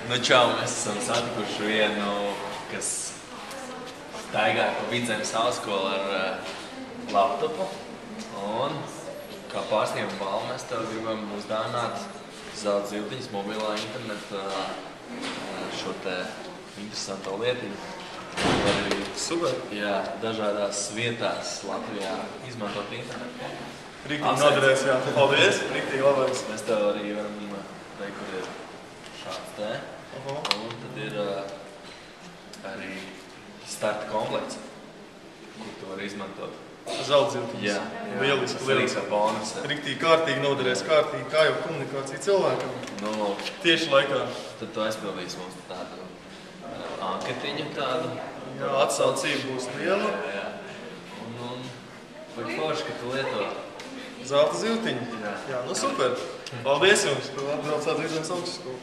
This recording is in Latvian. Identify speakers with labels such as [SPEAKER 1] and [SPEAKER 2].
[SPEAKER 1] Nu, čau, mēs esam satikuši vienu, kas staigāja pa Vidzemes augstskolu ar laptopu. Un kā pārsnieguma balvu mēs tev gribam uzdāvināt zelta zivtiņas mobilā interneta šo te interesanto lietiņu.
[SPEAKER 2] Super.
[SPEAKER 1] Jā, dažādās vietās Latvijā izmantot internetu.
[SPEAKER 2] Riktīgi noderēs, jā. Paldies, riktīgi labais.
[SPEAKER 1] Mēs tev arī varam teikt, kur ir šāds te. Un tad ir arī starta komplekts, kur tu vari izmantot.
[SPEAKER 2] Zelta zivtiņas.
[SPEAKER 1] Jā.
[SPEAKER 2] Lieliski,
[SPEAKER 1] lieliski. Bonus.
[SPEAKER 2] Riktīgi kārtīgi noderēs, kārtīgi, kā jau komunikācija cilvēkam.
[SPEAKER 1] Nu,
[SPEAKER 2] Tieši laikā.
[SPEAKER 1] tad tu aizpildīsi mums tādu anketiņu tādu.
[SPEAKER 2] Jā, atsaucība būs liela.
[SPEAKER 1] Jā. Un vai forši, ka tu lieto.
[SPEAKER 2] Zelta zivtiņa.
[SPEAKER 1] Jā.
[SPEAKER 2] Jā, nu super. Paldies jums, ka atbraucāt Vidzemes augstskolu.